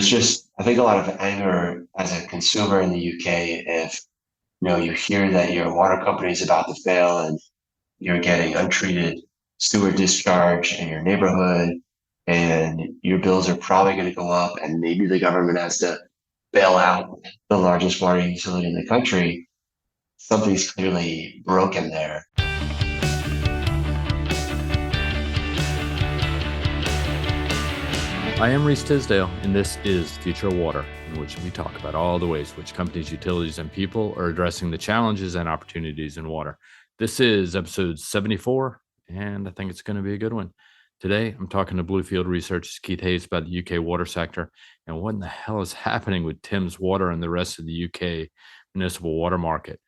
there's just, I think, a lot of anger as a consumer in the UK if, you hear that your water company is about to fail and you're getting untreated sewer discharge in your neighborhood, and your bills are probably going to go up, and maybe the government has to bail out the largest water utility in the country. Something's clearly broken there. I am Reese Tisdale, and this is Future of Water, in which we talk about all the ways which companies, utilities, and people are addressing the challenges and opportunities in water. This is episode 74, and I think it's going to be a good one. Today, I'm talking to Bluefield Research's Keith Hayes about the UK water sector and what in the hell is happening with Thames Water and the rest of the UK municipal water market.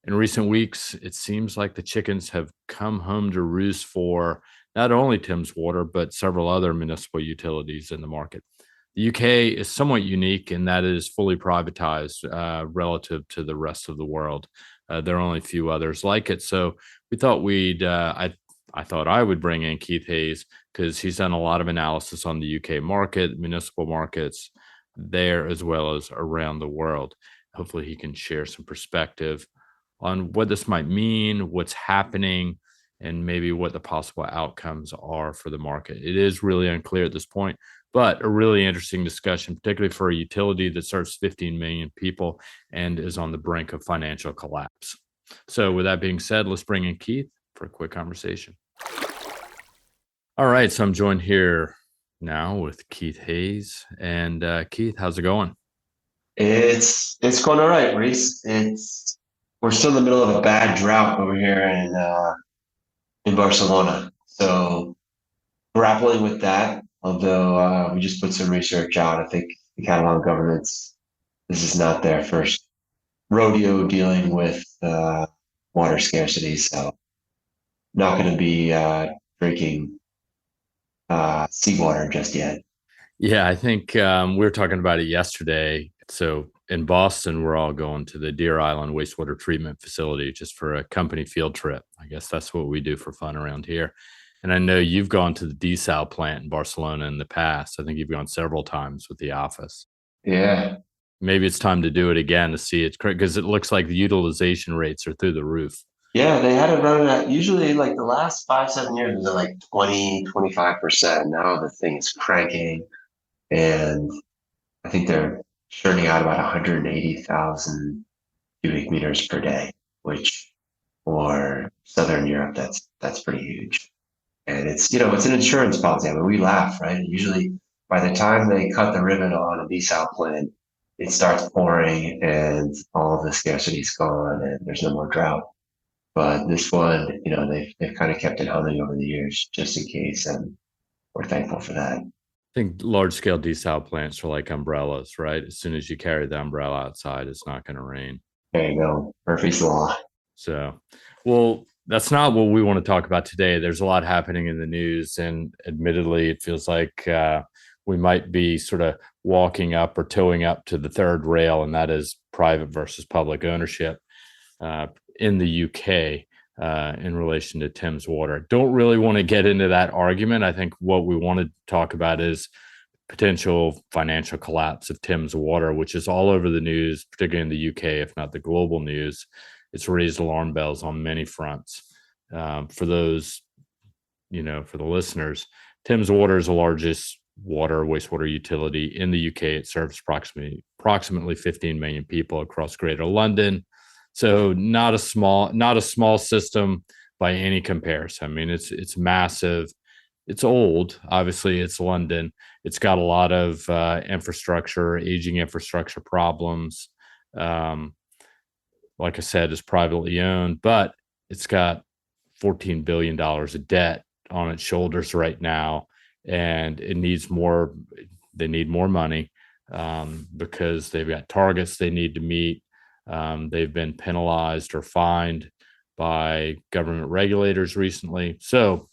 In recent weeks, it seems like the chickens have come home to roost for not only Thames Water, but several other municipal utilities in the market. The UK is somewhat unique in that it is fully privatized relative to the rest of the world. There are only a few others like it. So we thought I thought I would bring in Keith Hayes because he's done a lot of analysis on the UK market, municipal markets there, as well as around the world. Hopefully he can share some perspective on what this might mean, what's happening, and maybe what the possible outcomes are for the market. It is really unclear at this point, but a really interesting discussion, particularly for a utility that serves 15 million people and is on the brink of financial collapse. So with that being said, let's bring in Keith for a quick conversation. All right, so I'm joined here now with Keith Hayes. And Keith, how's it going? It's going all right, Reese. We're still in the middle of a bad drought over here in Barcelona. So grappling with that, although we just put some research out. I think the Catalan government's, this is not their first rodeo dealing with water scarcity. So not going to be drinking seawater just yet. Yeah, I think we were talking about it yesterday. So in Boston, we're all going to the Deer Island wastewater treatment facility just for a company field trip. I guess that's what we do for fun around here. And I know you've gone to the desal plant in Barcelona in the past. I think you've gone several times with the office. Yeah. Maybe it's time to do it again to see it, because it looks like the utilization rates are through the roof. Yeah, they had it running at usually like the last 5, 7 years, it was at like 20, 25%. Now the thing is cranking, and I think they're churning out about 180,000 cubic meters per day, which for Southern Europe, that's pretty huge. And it's an insurance policy. I mean, we laugh, right? Usually by the time they cut the ribbon on a desal plant, it starts pouring and all of the scarcity is gone and there's no more drought. But this one, they've kind of kept it humming over the years just in case, and we're thankful for that. I think large scale desal plants are like umbrellas, right? As soon as you carry the umbrella outside, it's not going to rain. There you go. Murphy's Law. So, well, that's not what we want to talk about today. There's a lot happening in the news, and admittedly, it feels like we might be sort of walking up or towing up to the third rail, and that is private versus public ownership in the UK in relation to Thames Water. Don't really want to get into that argument. I think what we want to talk about is potential financial collapse of Thames Water, which is all over the news, particularly in the UK, if not the global news. It's raised alarm bells on many fronts. For those, for the listeners, Thames Water is the largest wastewater utility in the UK. It serves approximately 15 million people across Greater London. So not a small system by any comparison. I mean, it's massive. It's old. Obviously, it's London. It's got a lot of aging infrastructure problems. Like I said, it's privately owned, but it's got $14 billion of debt on its shoulders right now, and it needs more. They need more money because they've got targets they need to meet. They've been penalized or fined by government regulators recently. So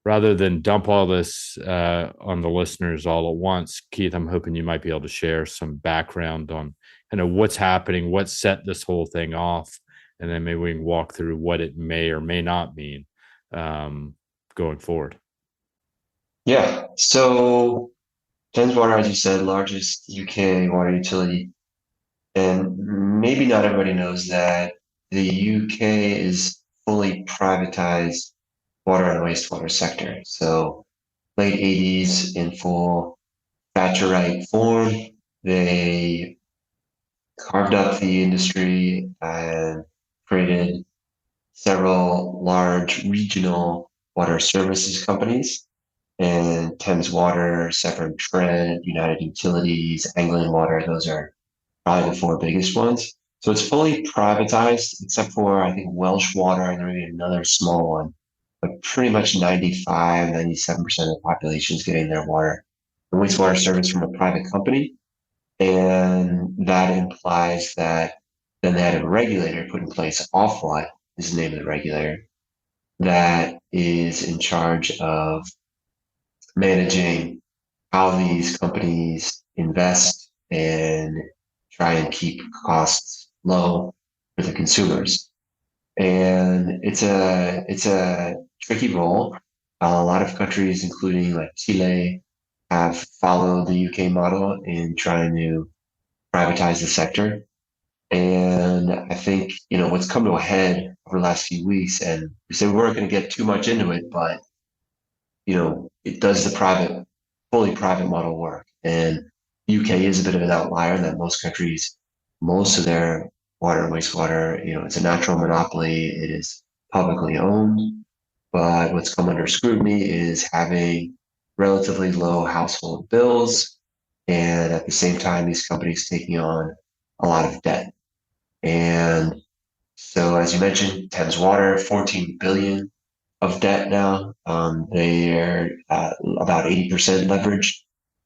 rather than dump all this on the listeners all at once, Keith, I'm hoping you might be able to share some background on what's happening, what set this whole thing off, and then maybe we can walk through what it may or may not mean going forward. Yeah. So Thames Water, as you said, largest UK water utility. And maybe not everybody knows that the UK is fully privatized water and wastewater sector. So late 80s in full Thatcherite form, they carved up the industry and created several large regional water services companies. And Thames Water, Severn Trent, United Utilities, Anglian Water, those are probably the four biggest ones. So it's fully privatized, except for I think Welsh Water and there may be another small one. But pretty much 95, 97% of the population is getting their water and wastewater service from a private company. And that implies that then they had a regulator put in place. Ofwat is the name of the regulator that is in charge of managing how these companies invest and try and keep costs low for the consumers. And it's a tricky role. A lot of countries, including like Chile, have followed the UK model in trying to privatize the sector. And I think, what's come to a head over the last few weeks, and we said we weren't going to get too much into it, but, it does the fully private model work. And UK is a bit of an outlier in that most countries, most of their water and wastewater, it's a natural monopoly. It is publicly owned. But what's come under scrutiny is having relatively low household bills. And at the same time, these companies taking on a lot of debt. And so, as you mentioned, Thames Water, 14 billion of debt now. They're about 80% leveraged.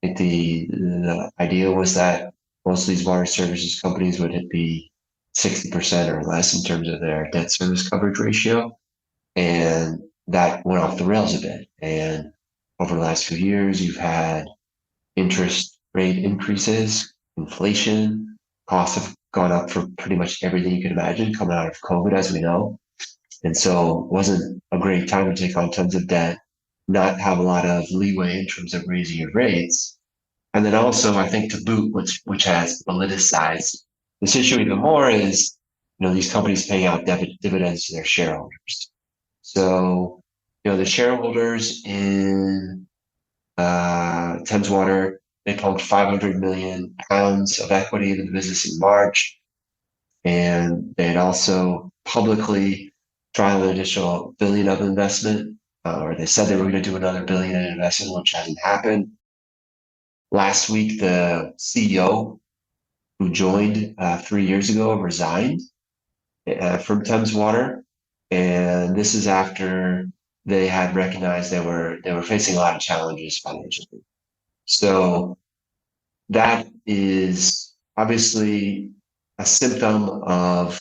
I think the idea was that most of these water services companies would be 60% or less in terms of their debt service coverage ratio. And that went off the rails a bit. And over the last few years, you've had interest rate increases, inflation, costs have gone up for pretty much everything you can imagine coming out of COVID, as we know. And so it wasn't a great time to take on tons of debt, not have a lot of leeway in terms of raising your rates. And then also, I think to boot, which has politicized this issue even more, is these companies paying out dividends to their shareholders. So the shareholders in Thames Water, they pumped 500 million pounds of equity into the business in March. And they had also publicly tried an additional billion of investment, or they said they were going to do another billion in investment, which hasn't happened. Last week, the CEO who joined 3 years ago resigned from Thames Water, and this is after they had recognized they were facing a lot of challenges financially. So that is obviously a symptom of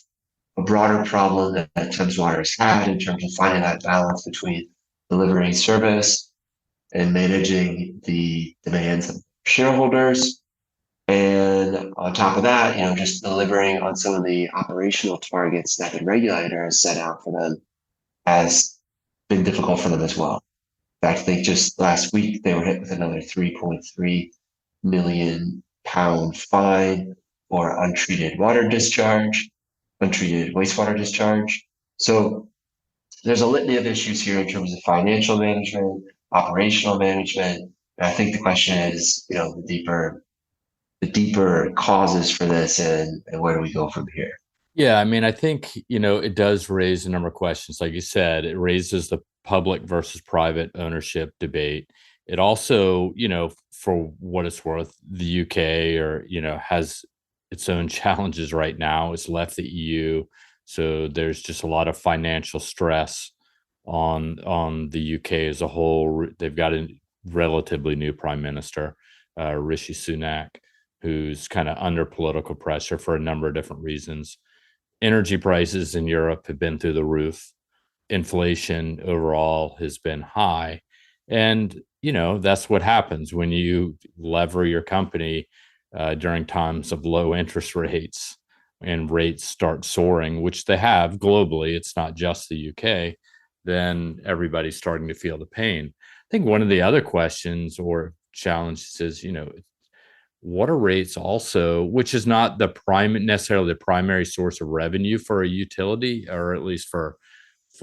a broader problem that Thames Water has had in terms of finding that balance between delivering service and managing the demands of shareholders. And on top of that, just delivering on some of the operational targets that the regulator has set out for them has been difficult for them as well. In fact, I think just last week they were hit with another 3.3 million pound fine for untreated water discharge, untreated wastewater discharge. So there's a litany of issues here in terms of financial management, operational management. And I think the question is, the deeper causes for this and where do we go from here? Yeah, I mean, I think, it does raise a number of questions. Like you said, it raises the public versus private ownership debate. It also, for what it's worth, the UK has its own challenges right now. It's left the EU. So there's just a lot of financial stress on the UK as a whole. They've got a relatively new prime minister, Rishi Sunak, who's kind of under political pressure for a number of different reasons. Energy prices in Europe have been through the roof. Inflation overall has been high. And, that's what happens when you lever your company during times of low interest rates and rates start soaring, which they have globally. It's not just the UK. Then everybody's starting to feel the pain. I think one of the other questions, or challenges is, water rates also, which is not the prime necessarily the primary source of revenue for a utility, or at least for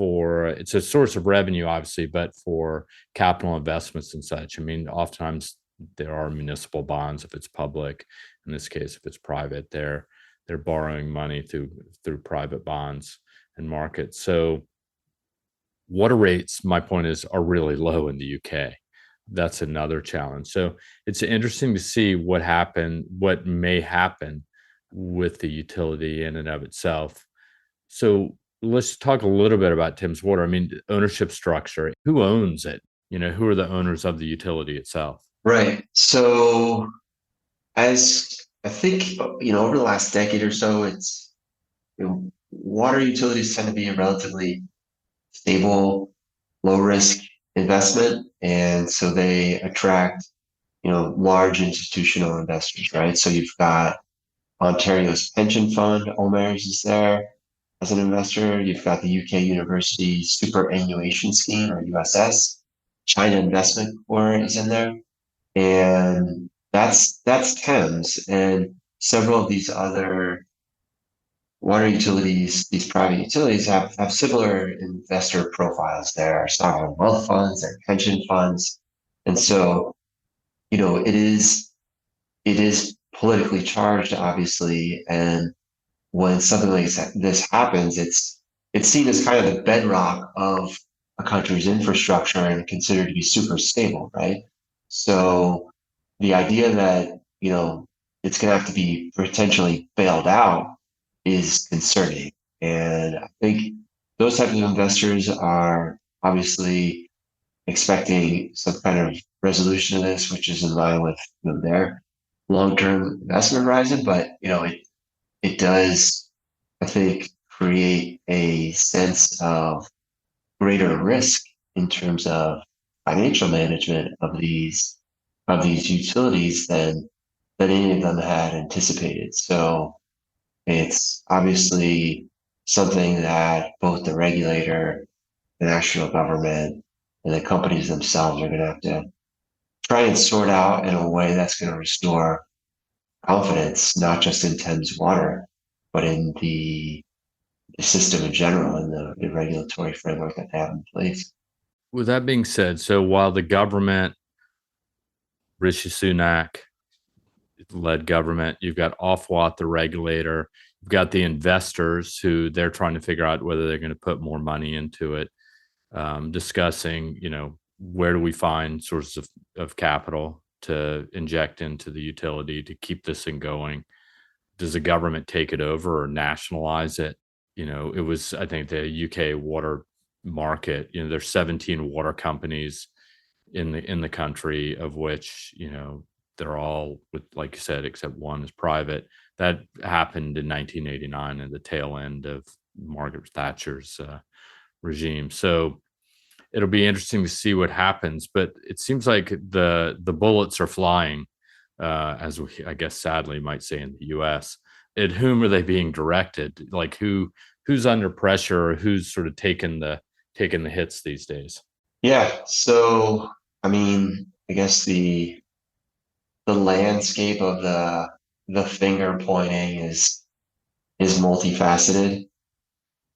it's a source of revenue, obviously, but for capital investments and such. I mean, oftentimes there are municipal bonds if it's public. In this case, if it's private, they're borrowing money through private bonds and markets. So water rates, my point is, are really low in the UK. That's another challenge. So it's interesting to see what may happen with the utility in and of itself. So let's talk a little bit about Thames Water. I mean, ownership structure. Who owns it? Who are the owners of the utility itself? Right. So as I think, over the last decade or so, water utilities tend to be a relatively stable, low risk investment. And so they attract, large institutional investors, right? So you've got Ontario's pension fund, OMERS is there as an investor. You've got the UK University Superannuation Scheme, or USS. China Investment Corps is in there. And that's Thames. And several of these other water utilities, these private utilities have similar investor profiles. There are sovereign wealth funds, there are pension funds. And so, it is politically charged, obviously. And when something like this happens, it's seen as kind of the bedrock of a country's infrastructure and considered to be super stable, right? So the idea that, it's going to have to be potentially bailed out is concerning. And I think those types of investors are obviously expecting some kind of resolution to this, which is in line with, their long-term investment horizon. But, it does, I think, create a sense of greater risk in terms of financial management of these utilities than any of them had anticipated. So it's obviously something that both the regulator, the national government, and the companies themselves are going to have to try and sort out in a way that's going to restore confidence, not just in Thames Water, but in the system in general and the regulatory framework that they have in place. With that being said, so while the government, Rishi Sunak led government, you've got Ofwat, the regulator, you've got the investors who they're trying to figure out whether they're going to put more money into it, discussing, where do we find sources of capital to inject into the utility to keep this thing going? Does the government take it over or nationalize it? It was, I think, the UK water market. There's 17 water companies in the country, of which they're all, with, like you said, except one is private. That happened in 1989 at the tail end of Margaret Thatcher's regime. So it'll be interesting to see what happens. But it seems like the bullets are flying, as we, I guess, sadly might say in the U.S. At whom are they being directed? Like who's under pressure, or who's sort of taking the hits these days? Yeah. So, I mean, I guess the landscape of the finger pointing is multifaceted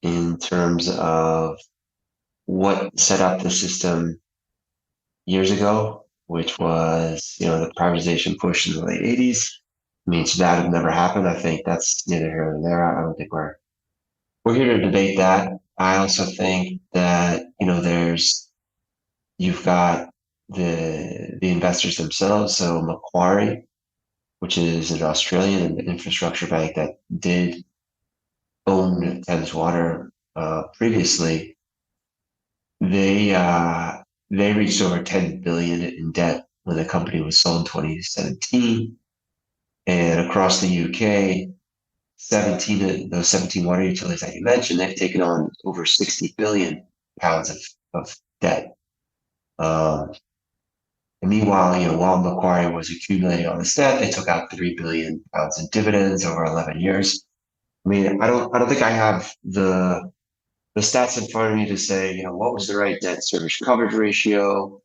in terms of what set up the system years ago, which was, the privatization push in the late 80s. I mean, should that have never happened? I think that's neither here nor there. I don't think we're here to debate that. I also think that, you've got the investors themselves. So Macquarie, which is an Australian infrastructure bank that did own Thames Water previously, they they reached over 10 billion in debt when the company was sold in 2017. And across the UK, 17 of those 17 water utilities that you mentioned, they've taken on over 60 billion pounds of debt. Um, and meanwhile, while Macquarie was accumulating all this debt, they took out 3 billion pounds in dividends over 11 years. I mean, I don't think I have the stats in front of me to say, what was the right debt service coverage ratio?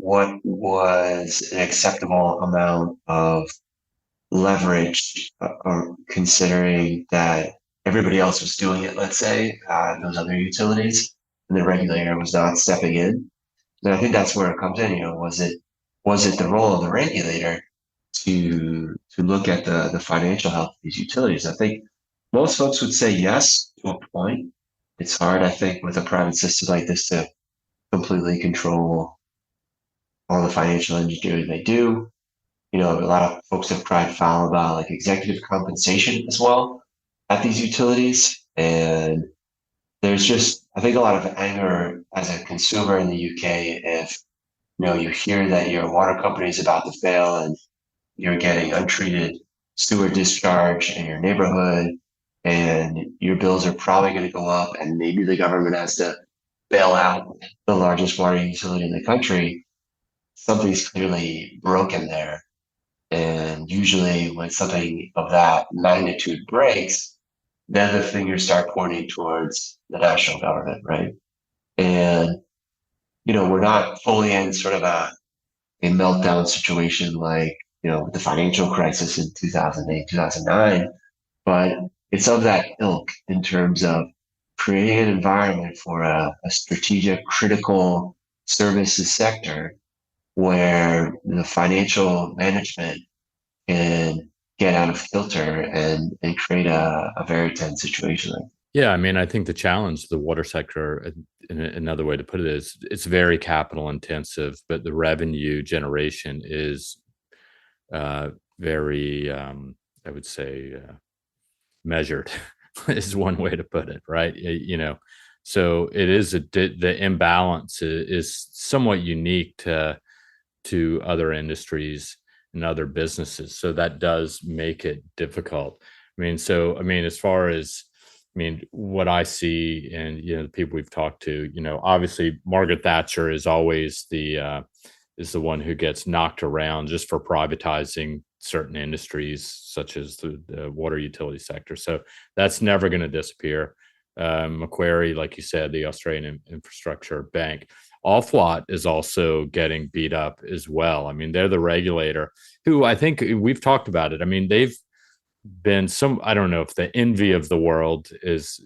what was an acceptable amount of leverage, considering that everybody else was doing it, let's say, those other utilities, and the regulator was not stepping in. And I think that's where it comes in. Was it the role of the regulator to look at the financial health of these utilities? I think most folks would say yes to a point. It's hard, I think, with a private system like this to completely control all the financial engineering they do. A lot of folks have cried foul about like executive compensation as well at these utilities. And there's just, I think, a lot of anger as a consumer in the UK if, you hear that your water company is about to fail and you're getting untreated sewer discharge in your neighborhood and your bills are probably going to go up and maybe the government has to bail out the largest water utility in the country. Something's clearly broken there. And usually when something of that magnitude breaks, then the fingers start pointing towards the national government, right? And, we're not fully in sort of a meltdown situation like, the financial crisis in 2008, 2009, but it's of that ilk in terms of creating an environment for a strategic, critical services sector where the financial management can get out of filter and create a very tense situation. Yeah, I mean, I think the challenge, the water sector, another way to put it is it's very capital intensive, but the revenue generation is very, I would say, measured is one way to put it, right? So it is the imbalance is somewhat unique to other industries and other businesses. So that does make it difficult. As far as what I see and the people we've talked to, obviously Margaret Thatcher is always the one who gets knocked around just for privatizing certain industries such as the water utility sector. So that's never going to disappear. Macquarie, like you said, the Australian Infrastructure Bank. Ofwat is also getting beat up as well. I mean, they're the regulator who I think we've talked about it. I mean, they've been I don't know if the envy of the world is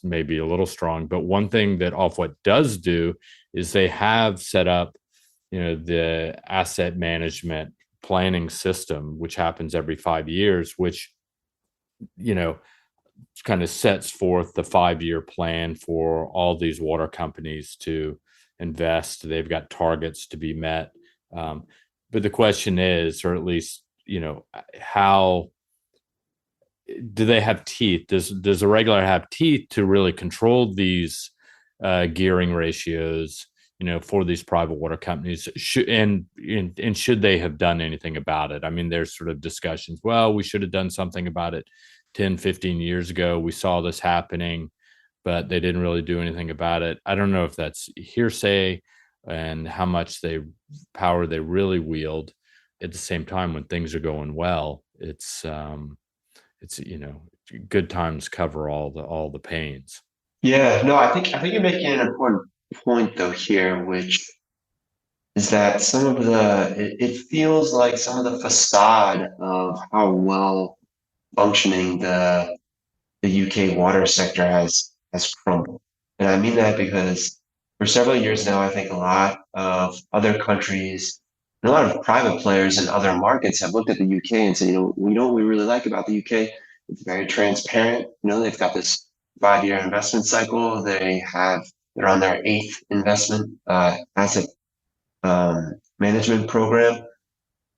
maybe a little strong, but one thing that Ofwat does do is they have set up, the asset management planning system, which happens every 5 years, which, kind of sets forth the 5-year plan for all these water companies to invest. They've got targets to be met. But the question is, or at least, how do they have teeth? Does the regulator have teeth to really control these gearing ratios, for these private water companies? And should they have done anything about it? I mean, there's sort of discussions. Well, we should have done something about it 10, 15 years ago. We saw this happening, but they didn't really do anything about it. I don't know if that's hearsay and how much power they really wield. At the same time, when things are going well, it's good times cover all the pains. Yeah, no, I think you're making an important point though here, which is that it feels like some of the facade of how well functioning the UK water sector has crumbled. And I mean that because for several years now, I think a lot of other countries and a lot of private players in other markets have looked at the UK and said, we know what we really like about the UK. It's very transparent. They've got this 5-year investment cycle. They're on their 8th investment asset management program.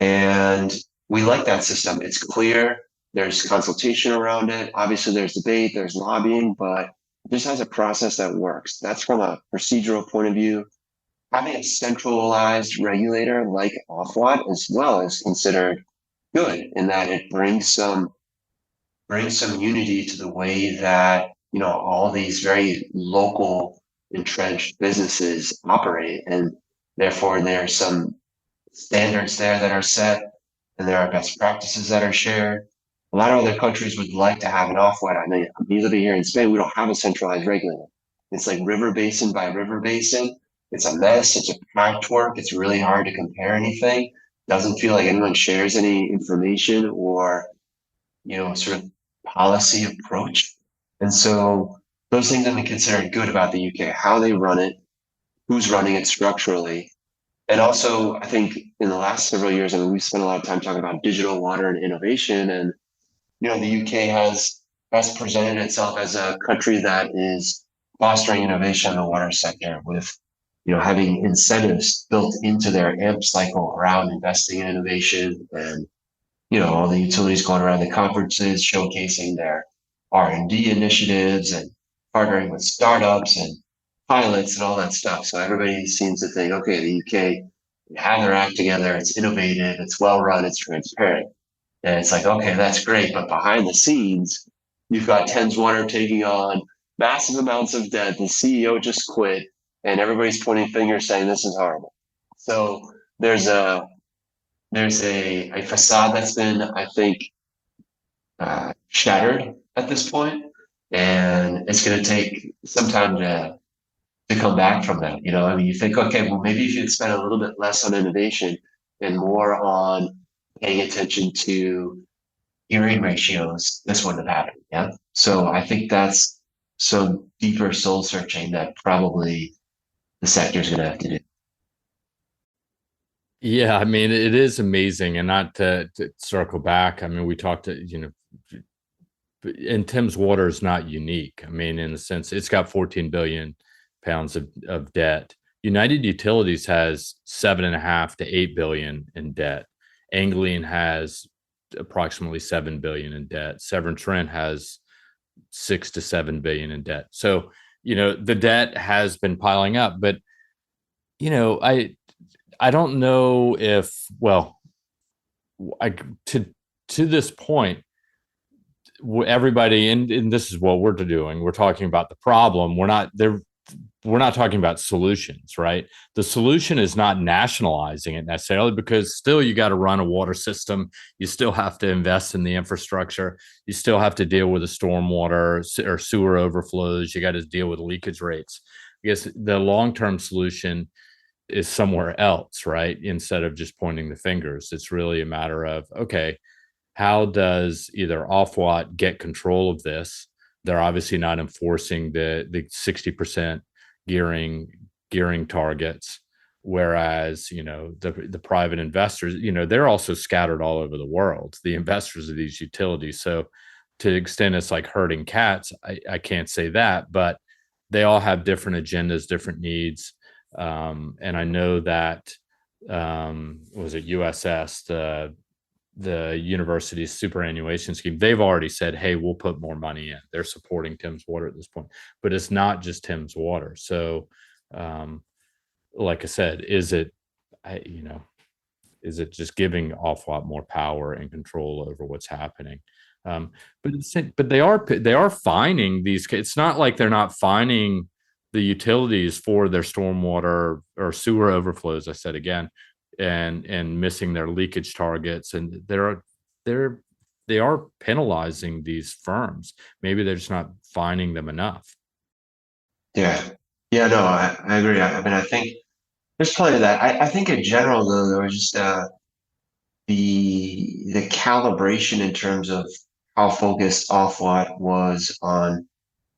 And we like that system. It's clear. There's consultation around it. Obviously, there's debate, there's lobbying, but this has a process that works. That's from a procedural point of view. Having a centralized regulator like Ofwat as well is considered good in that it brings some unity to the way that all these very local entrenched businesses operate, and therefore there's some standards there that are set, and there are best practices that are shared. A lot of other countries would like to have an Ofwat. I mean, me living here in Spain, we don't have a centralized regulator. It's like river basin by river basin, It's a mess. It's a patchwork. It's really hard to compare anything. Doesn't feel like anyone shares any information or, sort of policy approach. And so those things have been considered good about the UK, how they run it, who's running it structurally. And also, I think in the last several years, I mean, we've spent a lot of time talking about digital water and innovation. And, the UK has presented itself as a country that is fostering innovation in the water sector with, having incentives built into their AMP cycle around investing in innovation and all the utilities going around the conferences showcasing their R&D initiatives and partnering with startups and pilots and all that stuff. So everybody seems to think, okay, the UK have their act together, it's innovative, it's well run, it's transparent. And it's like, okay, that's great. But behind the scenes, you've got Thames Water taking on massive amounts of debt. The CEO just quit, and everybody's pointing fingers saying this is horrible. So there's a there's a facade that's been, I think, shattered at this point, and it's going to take some time to come back from that. I mean, you think, okay, well, maybe if you'd spend a little bit less on innovation and more on paying attention to gearing ratios, this wouldn't have happened. Yeah. So I think that's some deeper soul searching that probably the sector is going to have to do. Yeah, I mean, it is amazing. And not to circle back, I mean, we talked to, and Thames Water is not unique. I mean, in the sense, it's got 14 billion pounds of debt. United Utilities has 7.5 to 8 billion in debt. Angling has approximately 7 billion in debt. Severn Trent has 6 to 7 billion in debt. So, the debt has been piling up, but I don't know if, well, I to this point, everybody, and this is what we're doing. We're talking about the problem. We're not there. We're not talking about solutions, right? The solution is not nationalizing it necessarily, because still you got to run a water system. You still have to invest in the infrastructure. You still have to deal with the stormwater or sewer overflows. You got to deal with leakage rates. I guess the long-term solution is somewhere else, right? Instead of just pointing the fingers, it's really a matter of, okay, how does either Ofwat get control of this? They're obviously not enforcing the 60% gearing targets, whereas the private investors, they're also scattered all over the world, the investors of these utilities. So to the extent it's like herding cats, I can't say that, but they all have different agendas, different needs. And I know that was it USS, the university's superannuation scheme, they've already said, hey, we'll put more money in. They're supporting Thames Water at this point, but it's not just Thames Water. So like I said, is it just giving Ofwat more power and control over what's happening? But they are fining these. It's not like they're not fining the utilities for their stormwater or sewer overflows. I said again, and missing their leakage targets, and they are penalizing these firms. Maybe they're just not fining them enough. Yeah. Yeah, no, I agree. I mean, I think there's plenty of that. I think in general, though, there was just the calibration in terms of how focused Ofwat was on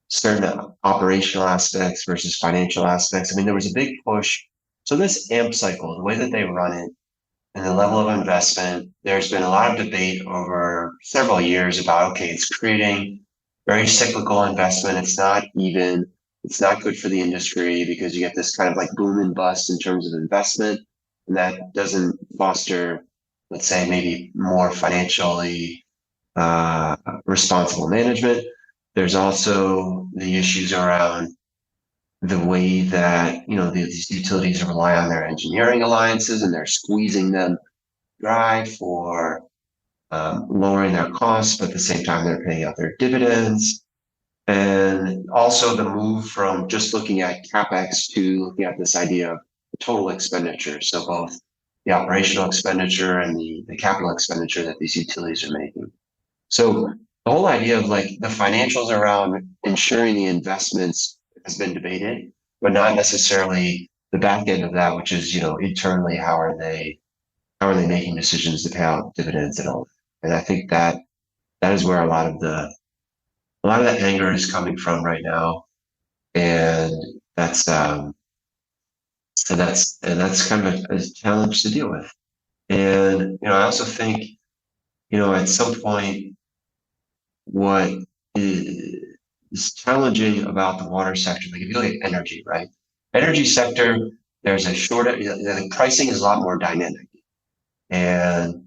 certain operational aspects versus financial aspects. I mean, there was a big push. So this AMP cycle, the way that they run it and the level of investment, there's been a lot of debate over several years about, okay, it's creating very cyclical investment. It's not even, it's not good for the industry because you get this kind of like boom and bust in terms of investment. And that doesn't foster, let's say, maybe more financially responsible management. There's also the issues around the way that these utilities rely on their engineering alliances and they're squeezing them dry for lowering their costs, but at the same time they're paying out their dividends. And also the move from just looking at capex to looking at this idea of total expenditure. So both the operational expenditure and the capital expenditure that these utilities are making. So the whole idea of like the financials around ensuring the investments has been debated, but not necessarily the back end of that, which is, internally, how are they making decisions to pay out dividends and all that. And I think that is where a lot of that anger is coming from right now. And that's and that's kind of a challenge to deal with. And I also think, at some point, what is challenging about the water sector, like if you look at energy, right? Energy sector, there's a shortage, the pricing is a lot more dynamic. And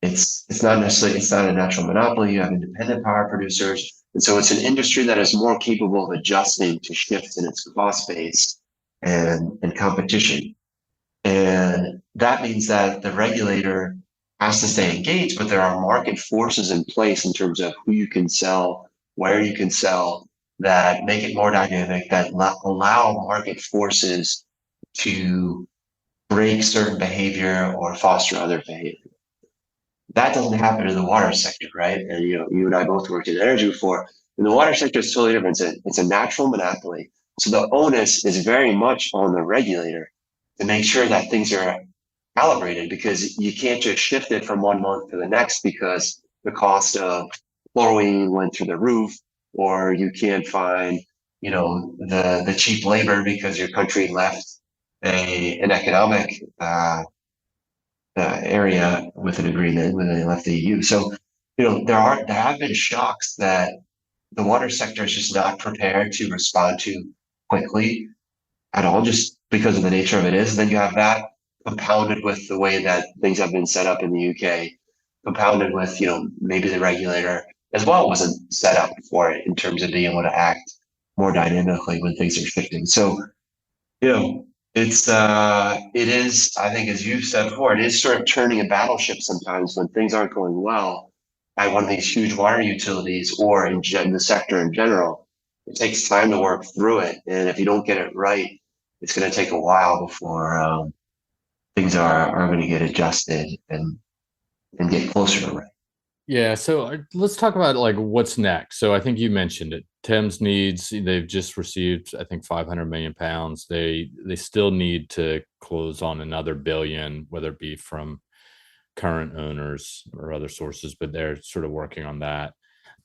it's not a natural monopoly. You have independent power producers. And so it's an industry that is more capable of adjusting to shifts in its cost base and competition. And that means that the regulator has to stay engaged, but there are market forces in place in terms of who you can sell, where you can sell, that make it more dynamic, that allow market forces to break certain behavior or foster other behavior. That doesn't happen in the water sector, right? And you and I both worked in energy before. In the water sector, it's totally different. It's a natural monopoly. So the onus is very much on the regulator to make sure that things are calibrated, because you can't just shift it from one month to the next because the cost of chlorine went through the roof, or you can't find, the cheap labor because your country left an economic area with an agreement when they left the EU. So, there have been shocks that the water sector is just not prepared to respond to quickly at all, just because of the nature of it is. And then you have that compounded with the way that things have been set up in the UK, compounded with, maybe the regulator as well wasn't set up for it in terms of being able to act more dynamically when things are shifting. So, you know, it is, I think, as you've said before, it is sort of turning a battleship sometimes when things aren't going well at one of these huge water utilities or in the sector in general. It takes time to work through it. And if you don't get it right, it's going to take a while before things are going to get adjusted and get closer to right. Yeah, so let's talk about like what's next. So I think you mentioned it. Thames needs, they've just received, I think, 500 million pounds. They still need to close on another billion, whether it be from current owners or other sources, but they're sort of working on that.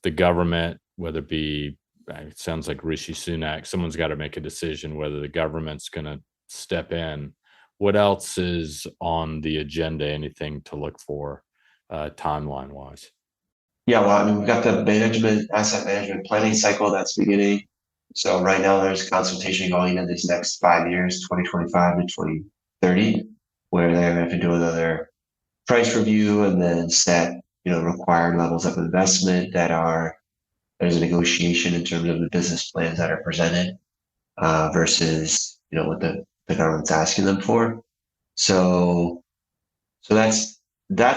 The government, whether it be, it sounds like Rishi Sunak, someone's got to make a decision whether the government's going to step in. What else is on the agenda? Anything to look for timeline wise? Yeah, well, I mean, we've got the asset management planning cycle that's beginning. So right now there's consultation going into these next 5 years, 2025 to 2030, where they have to do another price review and then set, required levels of investment there's a negotiation in terms of the business plans that are presented versus, what the government's asking them for. So, so that's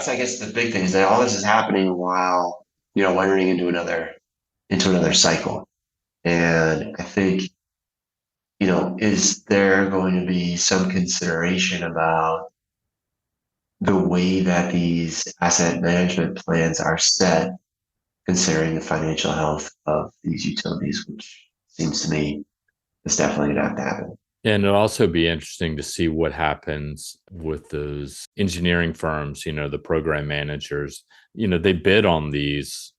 I guess the big thing is that all this is happening while, entering into another cycle. And I think, is there going to be some consideration about the way that these asset management plans are set, considering the financial health of these utilities, which seems to me is definitely going to have to happen. And it'll also be interesting to see what happens with those engineering firms, the program managers. They bid on these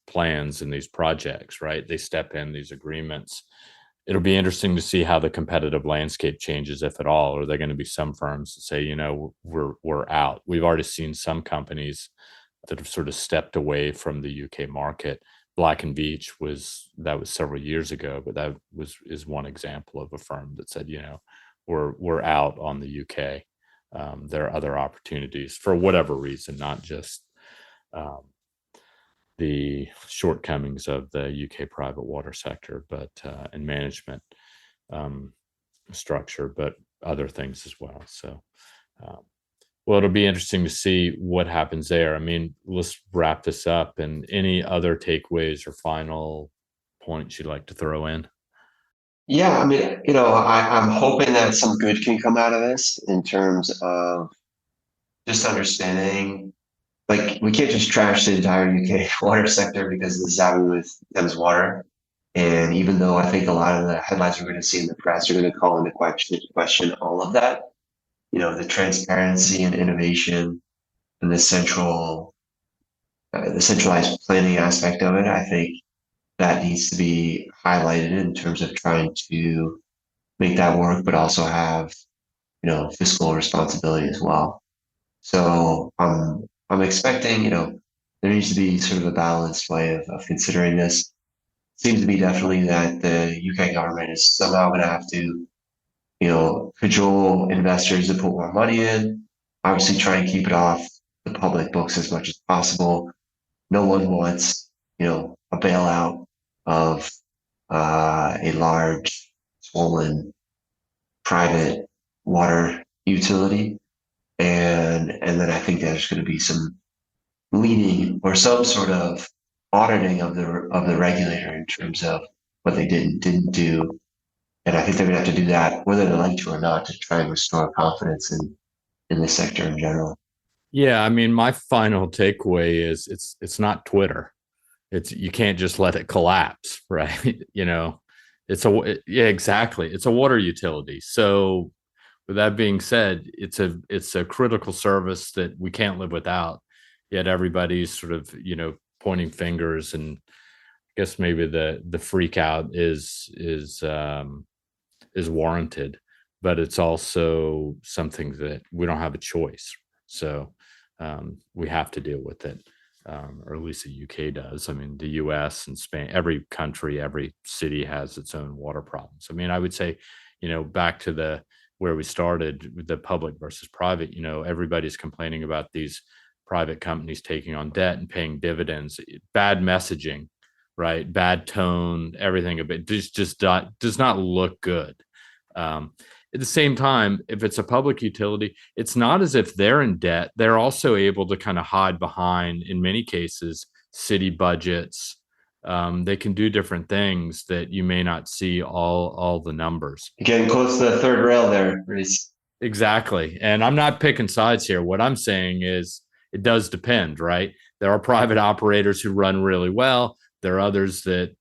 plans and these projects, right? They step in these agreements. It'll be interesting to see how the competitive landscape changes, if at all. Are there going to be some firms that say, we're out? We've already seen some companies that have sort of stepped away from the UK market. Black and Veatch was several years ago, but is one example of a firm that said, we're out on the UK. There are other opportunities for whatever reason, not just the shortcomings of the UK private water sector, but and management structure, but other things as well. So, well, it'll be interesting to see what happens there. I mean, let's wrap this up. And any other takeaways or final points you'd like to throw in? Yeah, I mean, I'm hoping that some good can come out of this in terms of just understanding, like, we can't just trash the entire UK water sector because this is happening with Thames Water. And even though I think a lot of the headlines we're going to see in the press are going to call into question all of that, the transparency and innovation and the centralized planning aspect of it, I think that needs to be highlighted in terms of trying to make that work, but also have, fiscal responsibility as well. So I'm expecting, there needs to be sort of a balanced way of considering this. Seems to be definitely that the UK government is somehow going to have to, cajole investors to put more money in. Obviously, try and keep it off the public books as much as possible. No one wants, a bailout of a large, swollen private water utility, and then I think there's going to be some leaning or some sort of auditing of the regulator in terms of what they didn't do. And I think they're going to have to do that, whether they like to or not, to try and restore confidence in the sector in general. Yeah, I mean, my final takeaway is it's not Twitter. It's you can't just let it collapse, right? Yeah, exactly. It's a water utility. So with that being said, it's a critical service that we can't live without. Yet everybody's sort of, pointing fingers, and I guess maybe the freak out is warranted, but it's also something that we don't have a choice. So we have to deal with it, or at least the UK does. I mean, the US and Spain, every country, every city has its own water problems. I mean, I would say, back to the where we started with the public versus private, everybody's complaining about these private companies taking on debt and paying dividends. Bad messaging, right? Bad tone, everything a bit just does not look good. At the same time, if it's a public utility, it's not as if they're in debt. They're also able to kind of hide behind, in many cases, city budgets. They can do different things that you may not see all the numbers. Getting close to the third rail there, Reese. Exactly. And I'm not picking sides here. What I'm saying is it does depend, right? There are private operators who run really well. There are others that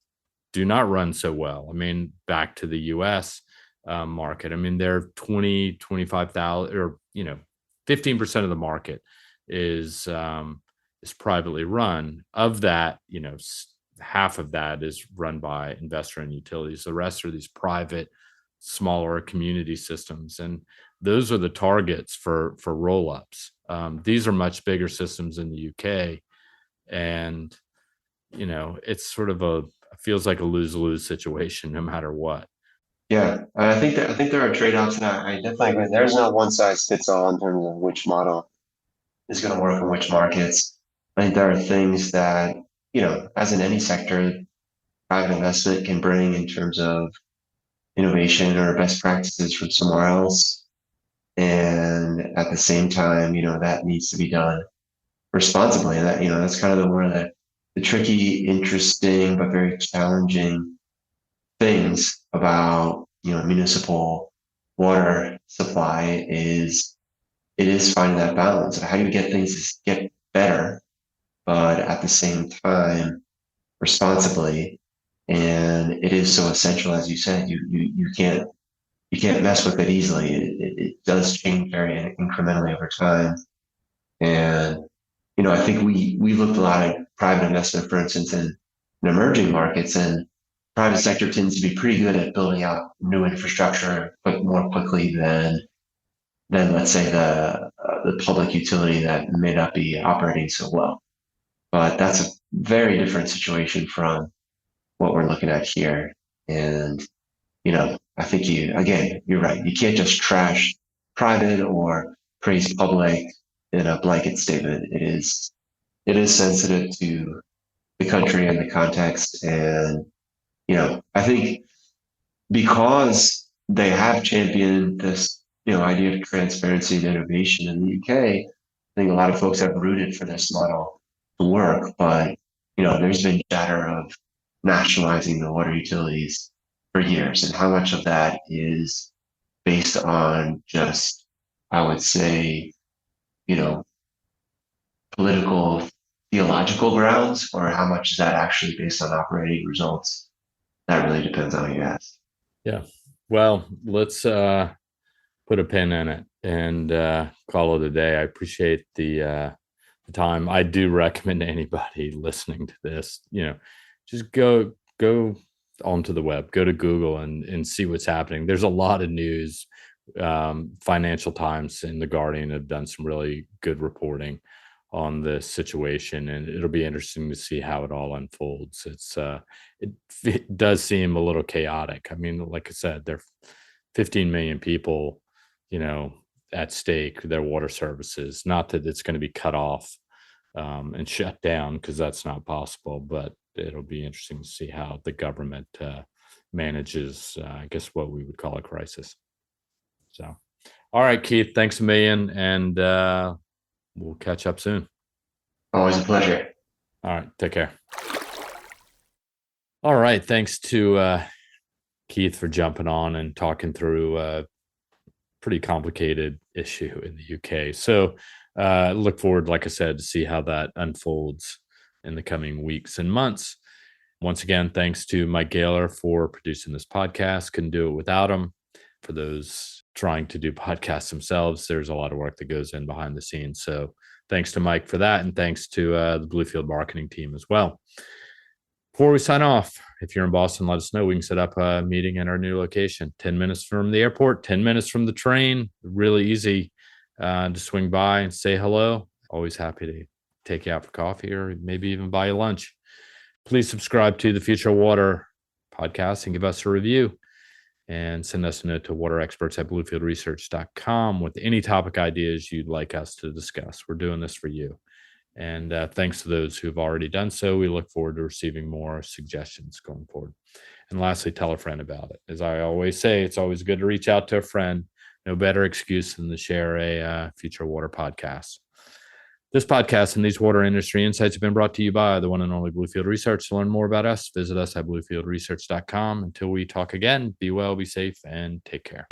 do not run so well. I mean, back to the US market. I mean, they're 20, 25,000 or, 15% of the market is privately run. Of that, half of that is run by investor and utilities. The rest are these private, smaller community systems. And those are the targets for roll-ups. These are much bigger systems in the UK. And, it's sort of feels like a lose-lose situation no matter what. Yeah, I think there are trade-offs, and I definitely agree. There's no one size fits all in terms of which model is going to work in which markets. I think there are things that, as in any sector, private investment can bring in terms of innovation or best practices from somewhere else. And at the same time, that needs to be done responsibly. And that, that's kind of one of the tricky, interesting, but very challenging things about, municipal water supply is it is finding that balance. How do you get things to get better, but at the same time, responsibly? And it is so essential, as you said, you can't mess with it easily. It does change very incrementally over time. And, I think we looked a lot at private investment, for instance, in emerging markets, and private sector tends to be pretty good at building out new infrastructure, but more quickly than let's say the public utility that may not be operating so well. But that's a very different situation from what we're looking at here. And I think you're right. You can't just trash private or praise public in a blanket statement. It is sensitive to the country and the context. And, I think because they have championed this, idea of transparency and innovation in the UK, I think a lot of folks have rooted for this model to work. But, there's been chatter of nationalizing the water utilities for years, and how much of that is based on just, I would say, you know, political, theological grounds, or how much is that actually based on operating results? That really depends on who you ask. Yeah. Well, let's put a pin in it and call it a day. I appreciate the time. I do recommend anybody listening to this, just go onto the web, go to Google and see what's happening. There's a lot of news. Financial Times and The Guardian have done some really good reporting on this situation, and it'll be interesting to see how it all unfolds. It does seem a little chaotic. I mean, like I said, there are 15 million people, at stake, their water services. Not that it's going to be cut off and shut down, because that's not possible, but it'll be interesting to see how the government manages, I guess, what we would call a crisis. So, all right, Keith, thanks a million, and we'll catch up soon. Always a pleasure. All right, take care. All right, thanks to Keith for jumping on and talking through a pretty complicated issue in the UK. So look forward, like I said, to see how that unfolds in the coming weeks and months. Once again, thanks to Mike Gaylor for producing this podcast. Couldn't do it without him. For those trying to do podcasts themselves, there's a lot of work that goes in behind the scenes. So thanks to Mike for that, and thanks to the Bluefield marketing team as well. Before we sign off, if you're in Boston, let us know. We can set up a meeting in our new location. 10 minutes from the airport, 10 minutes from the train. Really easy to swing by and say hello. Always happy to take you out for coffee or maybe even buy you lunch. Please subscribe to the Future Water podcast and give us a review. And send us a note to waterexperts@bluefieldresearch.com with any topic ideas you'd like us to discuss. We're doing this for you. And thanks to those who've already done so. We look forward to receiving more suggestions going forward. And lastly, tell a friend about it. As I always say, it's always good to reach out to a friend. No better excuse than to share a Future Water podcast. This podcast and these water industry insights have been brought to you by the one and only Bluefield Research. To learn more about us, visit us at bluefieldresearch.com. Until we talk again, be well, be safe, and take care.